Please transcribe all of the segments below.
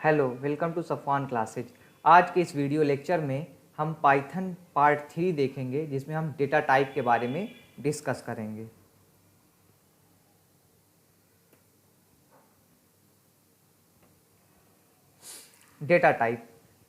Hello, welcome to Safwan classes. आज के इस वीडियो लेक्चर में हम पाइथन पार्ट 3 देखेंगे, जिसमें हम डेटा टाइप के बारे में डिस्कस करेंगे। Data type,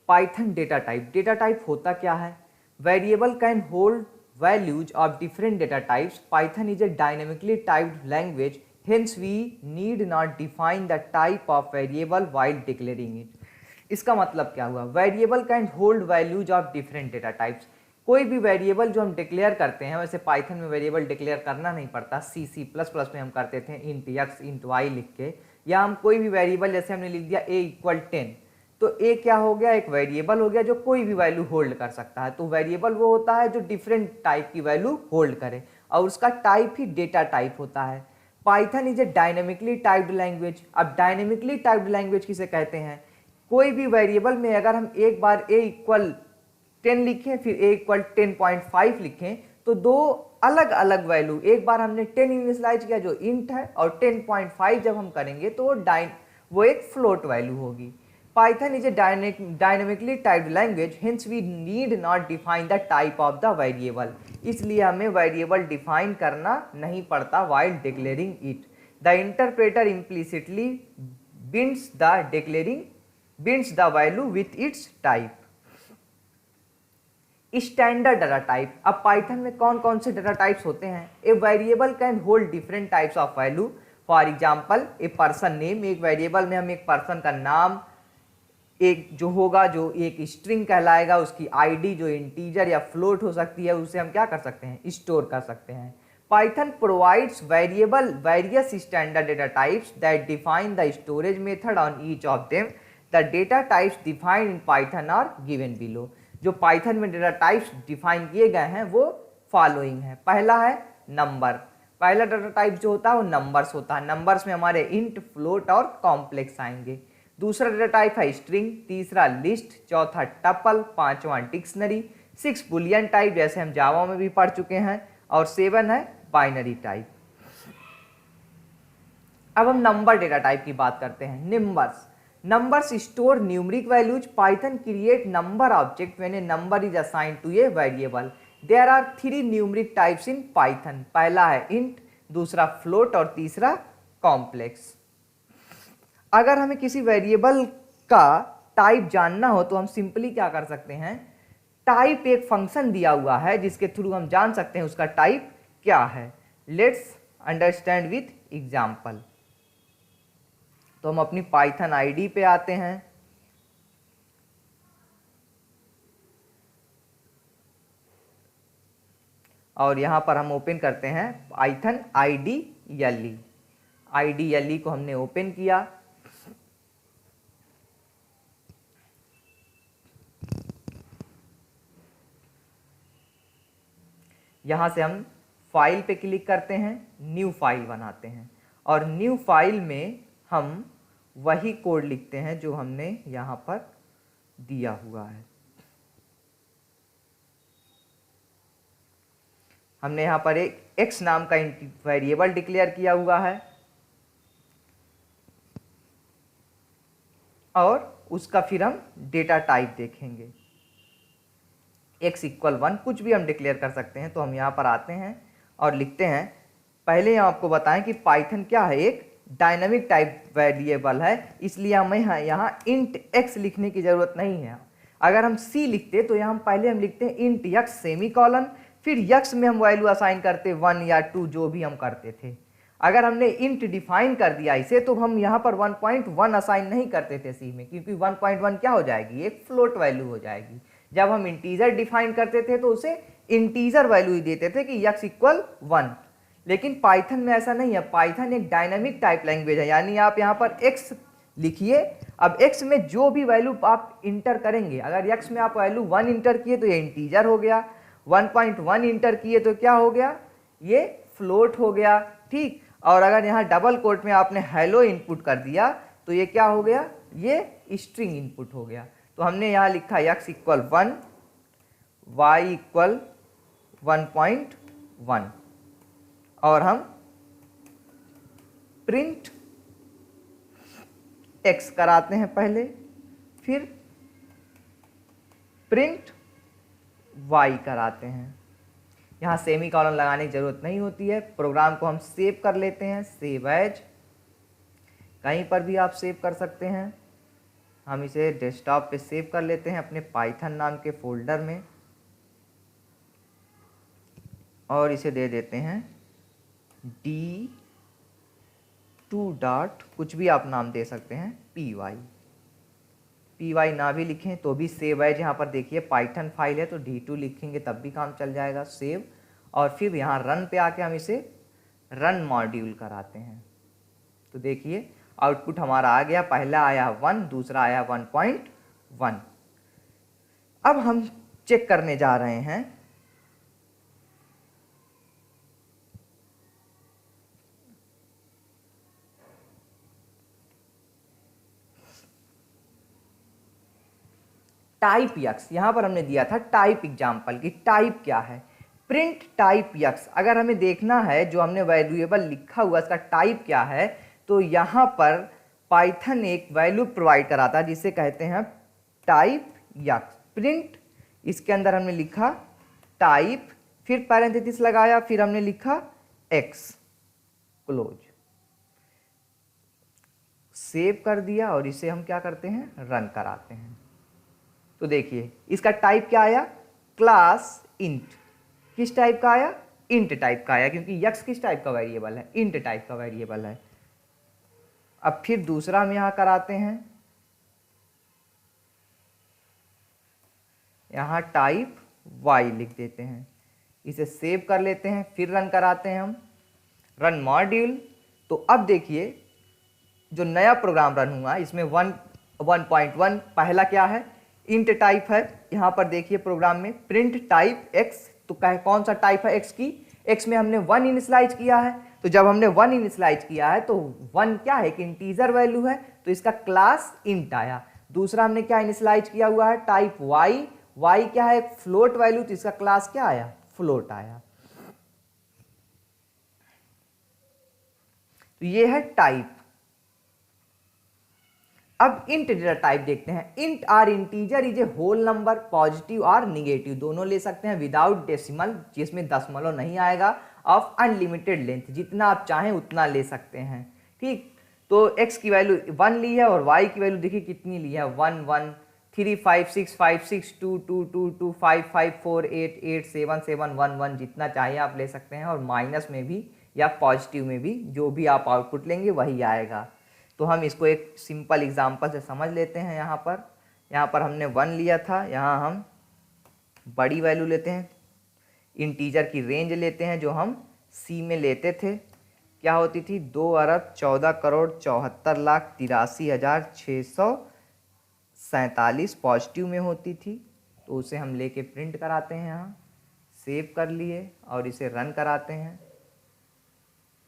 Python data type होता क्या है? Variable can hold values of different data types. Python is a dynamically typed language, hence we need not define the type of variable while declaring it। इसका मतलब क्या हुआ? Variable can hold values of different data types. कोई भी variable जो हम declare करते हैं, वैसे पाइथन में वेरिएबल डिक्लेयर करना नहीं पड़ता, C++ में हम करते थे इंट x इंट y लिख के, या हम कोई भी वेरिएबल जैसे हमने लिख दिया a = 10, तो a क्या हो गया? एक वेरिएबल हो गया जो कोई भी वैल्यू होल्ड कर सकता है। तो वेरिएबल वो होता है जो डिफरेंट टाइप की वैल्यू होल्ड करे, और उसका टाइप ही डेटा टाइप होता है। Python is a dynamically typed language. अब डायनेमिकली टाइप्ड लैंग्वेज किसे कहते हैं? कोई भी वेरिएबल में अगर हम एक बार a = 10 लिखें, फिर a = 10.5 लिखें, तो दो अलग अलग वैल्यू, एक बार हमने 10 इनिशियलाइज किया जो इंट है, और 10.5 जब हम करेंगे तो वो एक फ्लोट वैल्यू होगी। Python is a dynamically typed language, hence we need not define the type of the variable. इसलिए हमें वेरिएबल डिफाइन करना नहीं पड़ता while declaring it. The interpreter implicitly binds the value with its type। Standard data type. अब Python में कौन कौन से डाटा टाइप्स होते हैं? A variable can hold different types of value. For example a person name. एक variable में हम एक पर्सन का नाम, एक जो होगा जो एक स्ट्रिंग कहलाएगा, उसकी आईडी जो इंटीजर या फ्लोट हो सकती है, उसे हम क्या कर सकते हैं? स्टोर कर सकते हैं। Python provides various standard data types that define the storage method on each of them. The data types defined in Python are given below. जो पाइथन में डेटा टाइप्स डिफाइन किए गए हैं वो फॉलोइंग है। पहला है नंबर। पहला डेटा टाइप जो होता है वो नंबर्स होता है। नंबर्स में हमारे इंट, फ्लोट और कॉम्प्लेक्स आएंगे। दूसरा डेटा टाइप है स्ट्रिंग, तीसरा लिस्ट, चौथा टपल, पांचवा डिक्शनरी, 6 बुलियन टाइप जैसे हम जावा में भी पढ़ चुके हैं, और 7 है बाइनरी टाइप। अब हम नंबर डेटा टाइप की बात करते हैं। Numbers store numeric values. Python create number object when a number is assigned to a variable. There are 3 numeric types in Python. पहला है int, दूसरा float और तीसरा complex। अगर हमें किसी वेरिएबल का टाइप जानना हो तो हम सिंपली क्या कर सकते हैं? टाइप एक फंक्शन दिया हुआ है जिसके थ्रू हम जान सकते हैं उसका टाइप क्या है। Let's understand with example. तो हम अपनी पाइथन आईडी पे आते हैं, और यहां पर हम ओपन करते हैं पाइथन IDLE। IDLE को हमने ओपन किया। यहां से हम फाइल पे क्लिक करते हैं, न्यू फाइल बनाते हैं, और न्यू फाइल में हम वही कोड लिखते हैं जो हमने यहां पर दिया हुआ है। हमने यहां पर एक x नाम का वेरिएबल डिक्लेयर किया हुआ है, और उसका फिर हम डेटा टाइप देखेंगे। x = 1 कुछ भी हम डिक्लेयर कर सकते हैं। तो हम यहां पर आते हैं और लिखते हैं। पहले हम आपको बताएं कि पाइथन क्या है, एक डायनामिक टाइप वेरिएबल है, इसलिए हमें यहाँ इंट x लिखने की जरूरत नहीं है। अगर हम c लिखते तो यहाँ पहले हम लिखते हैं इंट x सेमीकोलन, फिर x में हम वैल्यू असाइन करते 1 या 2 जो भी हम करते थे। अगर हमने इंट डिफाइन कर दिया इसे, तो हम यहाँ पर 1.1 असाइन नहीं करते थे c में, क्योंकि 1.1 क्या हो जाएगी? एक फ्लोट वैल्यू हो जाएगी। जब हम इंटीजर डिफाइन करते थे तो उसे इंटीजर वैल्यू ही देते थे कि x = 1। लेकिन पाइथन में ऐसा नहीं है। पाइथन एक डायनामिक टाइप लैंग्वेज है, यानी आप यहाँ पर x लिखिए। अब x में जो भी वैल्यू आप इंटर करेंगे, अगर x में आप वैल्यू 1 इंटर किए तो ये इंटीजर हो गया, 1.1 इंटर किए तो क्या हो गया? ये फ्लोट हो गया, ठीक। और अगर यहाँ डबल कोट में आपने हेलो इनपुट कर दिया तो ये क्या हो गया? ये स्ट्रिंग इनपुट हो गया। तो हमने यहाँ लिखा x = 1, y = 1.1, और हम प्रिंट x कराते हैं पहले। फिर प्रिंट y कराते हैं। यहाँ सेमी कॉलन लगाने की ज़रूरत नहीं होती है। प्रोग्राम को हम सेव कर लेते हैं, सेव एज, कहीं पर भी आप सेव कर सकते हैं। हम इसे डेस्कटॉप पे सेव कर लेते हैं अपने पाइथन नाम के फोल्डर में, और इसे दे देते हैं D2 डॉट, कुछ भी आप नाम दे सकते हैं, py ना भी लिखें तो भी सेव एज, यहाँ पर देखिए पाइथन फाइल है तो D2 लिखेंगे तब भी काम चल जाएगा, सेव। और फिर यहाँ रन पे आके हम इसे रन मॉड्यूल कराते हैं। तो देखिए आउटपुट हमारा आ गया, पहला आया 1, दूसरा आया 1.1। अब हम चेक करने जा रहे हैं टाइप यक्स। यहां पर हमने दिया था टाइप एग्जाम्पल की टाइप क्या है, प्रिंट टाइप यक्स। अगर हमें देखना है जो हमने वेरिएबल लिखा हुआ इसका टाइप क्या है, तो यहाँ पर पाइथन एक वैल्यू प्रोवाइड कराता है जिसे कहते हैं टाइप यक्स। प्रिंट, इसके अंदर हमने लिखा टाइप, फिर पैरेंथेसिस लगाया, फिर हमने लिखा एक्स, क्लोज, सेव कर दिया, और इसे हम क्या करते हैं, रन कराते हैं। तो देखिए इसका टाइप क्या आया, क्लास इंट। किस टाइप का आया, इंट टाइप का आया, क्योंकि यक्स किस टाइप का वेरिएबल है, इंट टाइप का वेरिएबल है। अब फिर दूसरा हम यहां कराते हैं, यहां टाइप वाई लिख देते हैं, इसे सेव कर लेते हैं, फिर रन कराते हैं हम, रन मॉड्यूल। तो अब देखिए जो नया प्रोग्राम रन हुआ इसमें 1.1 पहला क्या है, इंट टाइप है। यहाँ पर देखिए प्रोग्राम में प्रिंट टाइप एक्स, तो कौन सा टाइप है एक्स की, एक्स में हमने 1 इनिशियलाइज किया है। तो जब हमने 1 इनिशियलाइज किया है तो 1 क्या है, कि इंटीजर वैल्यू है, तो इसका क्लास इंट आया। दूसरा हमने क्या इनिशियलाइज किया हुआ है, टाइप वाई, वाई क्या है, फ्लोट वैल्यू, तो इसका क्लास क्या आया, फ्लोट आया। तो ये है टाइप। अब इंट डेटा टाइप देखते हैं। Int or integer is a whole number, positive और निगेटिव दोनों ले सकते हैं, विदाउट डेसिमल, जिसमें दशमलव नहीं आएगा, ऑफ अनलिमिटेड लेंथ, जितना आप चाहें उतना ले सकते हैं। ठीक, तो x की वैल्यू 1 ली है और y की वैल्यू देखिए कितनी ली है, 1 1 3 5 6 5 6 2 2 2 2 5 5 4 8 8 7 7 1 1, जितना चाहिए आप ले सकते हैं, और माइनस में भी या पॉजिटिव में भी जो भी आप आउटपुट लेंगे वही आएगा। तो हम इसको एक सिंपल एग्जांपल से समझ लेते हैं। यहाँ पर हमने 1 लिया था, यहाँ हम बड़ी वैल्यू लेते हैं, इंटीजर की रेंज लेते हैं जो हम सी में लेते थे, क्या होती थी, 2,14,74,83,647 पॉजिटिव में होती थी। तो उसे हम लेके प्रिंट कराते हैं, यहाँ सेव कर लिए और इसे रन कराते हैं।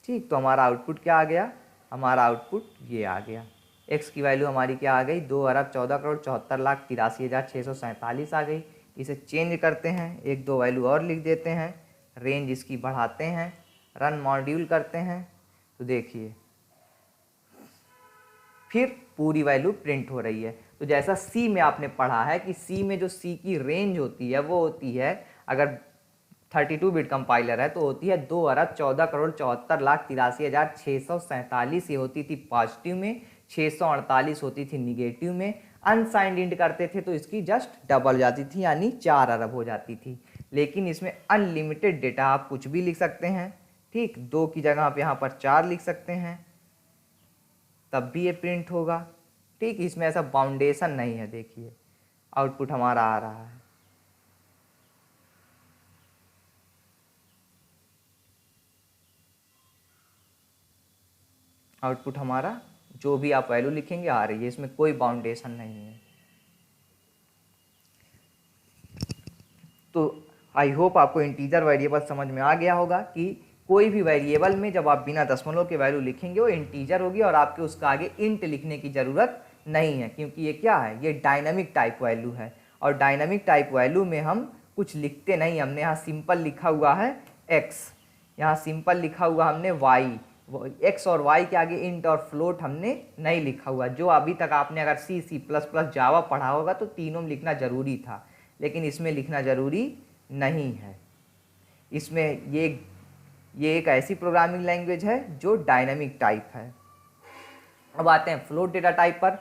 ठीक, तो हमारा आउटपुट क्या आ गया, हमारा आउटपुट ये आ गया, x की वैल्यू हमारी क्या आ गई, 2,14,74,83,647 आ गई। इसे चेंज करते हैं, 1-2 वैल्यू और लिख देते हैं, रेंज इसकी बढ़ाते हैं, रन मॉड्यूल करते हैं। तो देखिए फिर पूरी वैल्यू प्रिंट हो रही है। तो जैसा सी में आपने पढ़ा है कि सी में जो सी की रेंज होती है वो होती है, अगर 32 बिट कंपाइलर है तो होती है 2,14,74,83,647, ये होती थी पॉजिटिव में, 648 होती थी निगेटिव में। अनसाइंड इंट करते थे तो इसकी जस्ट डबल हो जाती थी, यानी 4 अरब हो जाती थी। लेकिन इसमें अनलिमिटेड डेटा, आप कुछ भी लिख सकते हैं। ठीक, 2 की जगह आप यहाँ पर 4 लिख सकते हैं, तब भी ये प्रिंट होगा। ठीक, इसमें ऐसा बाउंडेशन नहीं है। देखिए आउटपुट हमारा आ रहा है, आउटपुट हमारा जो भी आप वैल्यू लिखेंगे आ रही है, इसमें कोई बाउंडेशन नहीं है। तो आई होप आपको इंटीजर वेरिएबल समझ में आ गया होगा कि कोई भी वेरिएबल में जब आप बिना दशमलव के वैल्यू लिखेंगे वो इंटीजर होगी और आपके उसका आगे इंट लिखने की ज़रूरत नहीं है, क्योंकि ये क्या है, ये डायनामिक टाइप वैल्यू है। और डायनामिक टाइप वैल्यू में हम कुछ लिखते नहीं, हमने यहाँ सिंपल लिखा हुआ है x, यहाँ सिंपल लिखा हुआ हमने y, एक्स और वाई के आगे इंट और फ्लोट हमने नहीं लिखा हुआ। जो अभी तक आपने अगर सी सी प्लस प्लस जावा पढ़ा होगा तो तीनों में लिखना ज़रूरी था, लेकिन इसमें लिखना ज़रूरी नहीं है। इसमें ये एक ऐसी प्रोग्रामिंग लैंग्वेज है जो डायनामिक टाइप है। अब आते हैं फ्लोट डेटा टाइप पर।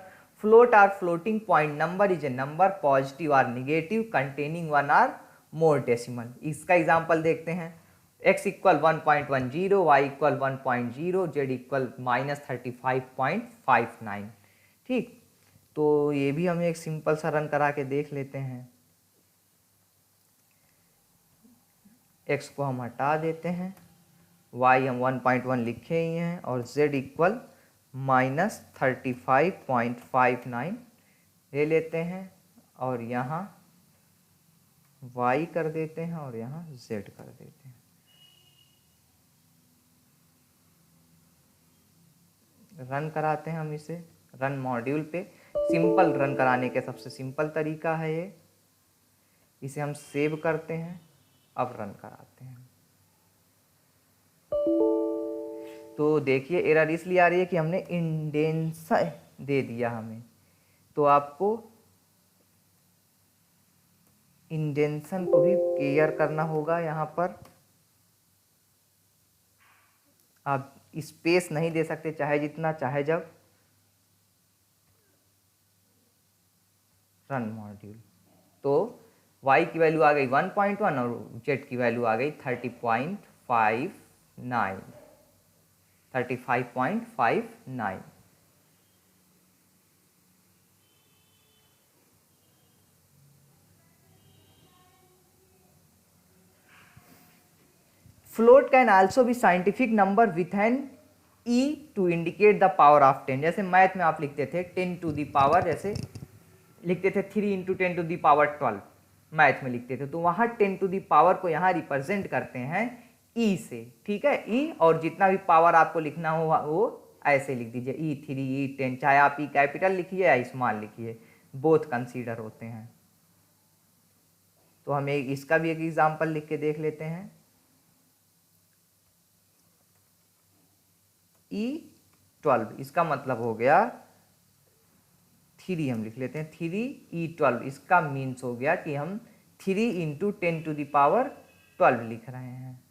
Float or floating point number is a number positive or negative containing 1 or more decimal. इसका एग्जांपल देखते हैं। x equal 1.10, y equal 1.0, z equal -35.59। ठीक, तो ये भी हम एक सिंपल सा रन करा के देख लेते हैं। x को हम हटा देते हैं, y हम 1.1 लिखे ही हैं और z इक्वल -35.59 ले लेते हैं और यहाँ y कर देते हैं और यहाँ z कर देते हैं। रन कराते हैं हम इसे रन मॉड्यूल पे। सिंपल रन कराने के सबसे सिंपल तरीका है ये। इसे हम सेव करते हैं, अब रन कराते हैं। तो देखिए एरर इसलिए आ रही है कि हमने इंडेंशन दे दिया हमें, तो आपको इंडेंशन को भी क्लियर करना होगा। यहाँ पर आप स्पेस नहीं दे सकते, चाहे जितना चाहे जब। रन मॉड्यूल, तो y की वैल्यू आ गई 1.1 और z की वैल्यू आ गई 35.59। Float can also be scientific number with an e to indicate the power of 10। जैसे मैथ में आप लिखते थे 10 टू द पावर, जैसे लिखते थे 3 into 10 to the power 12, math में लिखते थे, तो वहाँ 10 टू द पावर को यहाँ रिप्रेजेंट करते हैं e से। ठीक है, e और जितना भी पावर आपको लिखना हो वो ऐसे लिख दीजिए, E3 E10, चाहे आप e कैपिटल लिखिए या स्मॉल लिखिए, बोथ कंसीडर होते हैं। तो हम इसका भी एक एग्जाम्पल लिख के देख लेते हैं। E12, इसका मतलब हो गया 3, हम लिख लेते हैं 3E12। इसका मीन्स हो गया कि हम 3 इंटू 10 टू द पावर 12 लिख रहे हैं।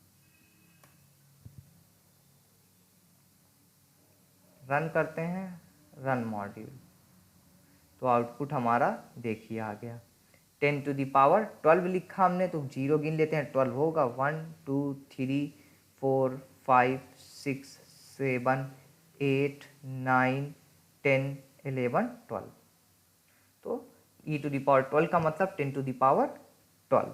रन करते हैं रन मॉड्यूल, तो आउटपुट हमारा देखिए आ गया। 10 टू द पावर 12 लिखा हमने, तो 0 गिन लेते हैं, 12 होगा 1 2 3 4 5 6 7 8 9 10 11 12। तो e टू द पावर 12 का मतलब 10 टू द पावर 12।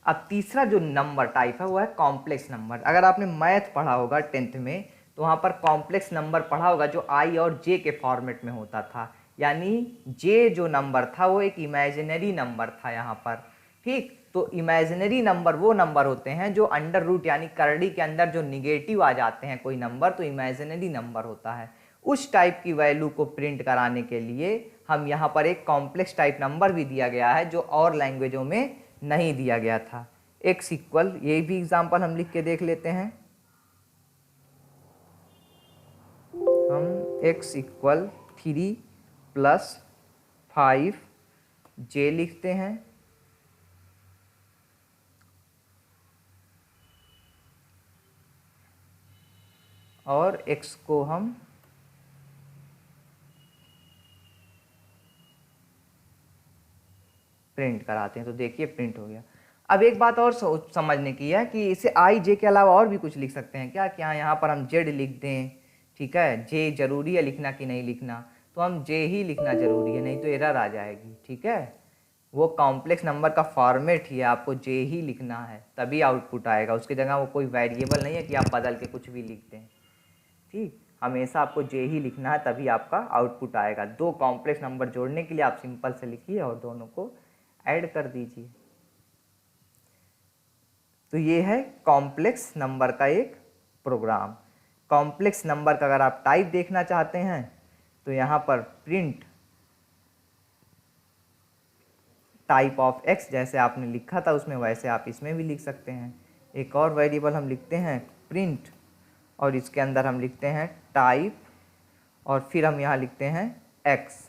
अब तीसरा जो नंबर टाइप है वो है कॉम्प्लेक्स नंबर। अगर आपने मैथ पढ़ा होगा 10th में, तो वहाँ पर कॉम्प्लेक्स नंबर पढ़ा होगा जो i और j के फॉर्मेट में होता था। यानी j जो नंबर था वो एक इमेजिनरी नंबर था यहाँ पर। ठीक, तो इमेजिनरी नंबर वो नंबर होते हैं जो अंडर रूट यानी करड़ी के अंदर जो निगेटिव आ जाते हैं कोई नंबर, तो इमेजिनरी नंबर होता है। उस टाइप की वैल्यू को प्रिंट कराने के लिए हम यहाँ पर एक कॉम्प्लेक्स टाइप नंबर भी दिया गया है जो और लैंग्वेजों में नहीं दिया गया था। x इक्वल, ये भी एग्जाम्पल हम लिख के देख लेते हैं। हम x इक्वल 3 + 5j लिखते हैं और x को हम प्रिंट कराते हैं। तो देखिए प्रिंट हो गया। अब एक बात और समझने की है कि इसे i j के अलावा और भी कुछ लिख सकते हैं क्या? क्या यहाँ पर हम z लिख दें? ठीक है, j जरूरी है लिखना कि नहीं लिखना? तो हम j ही लिखना जरूरी है, नहीं तो एरर आ जाएगी। ठीक है, वो कॉम्प्लेक्स नंबर का फॉर्मेट ही है, आपको j ही लिखना है तभी आउटपुट आएगा। उसकी जगह वो कोई वेरिएबल नहीं है कि आप बदल के कुछ भी लिख दें। ठीक, हमेशा आपको j ही लिखना है तभी आपका आउटपुट आएगा। दो कॉम्प्लेक्स नंबर जोड़ने के लिए आप सिंपल से लिखिए और दोनों को ऐड कर दीजिए। तो ये है कॉम्प्लेक्स नंबर का एक प्रोग्राम। कॉम्प्लेक्स नंबर का अगर आप टाइप देखना चाहते हैं तो यहाँ पर प्रिंट टाइप ऑफ एक्स, जैसे आपने लिखा था उसमें वैसे आप इसमें भी लिख सकते हैं। एक और वेरिएबल हम लिखते हैं प्रिंट, और इसके अंदर हम लिखते हैं टाइप, और फिर हम यहाँ लिखते हैं एक्स।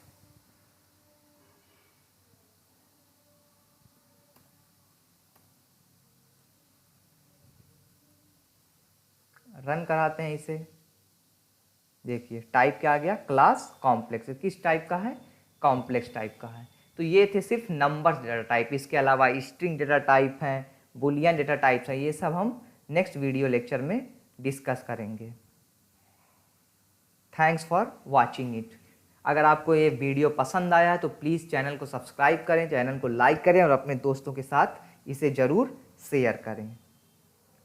रन कराते हैं इसे। देखिए टाइप क्या आ गया, क्लास कॉम्प्लेक्स। किस टाइप का है, कॉम्प्लेक्स टाइप का है। तो ये थे सिर्फ नंबर्स डेटा टाइप, इसके अलावा स्ट्रिंग डेटा टाइप हैं, बुलियन डेटा टाइप्स हैं, ये सब हम नेक्स्ट वीडियो लेक्चर में डिस्कस करेंगे। Thanks for watching it. अगर आपको ये वीडियो पसंद आया है तो प्लीज़ चैनल को सब्सक्राइब करें, चैनल को लाइक करें और अपने दोस्तों के साथ इसे ज़रूर शेयर करें।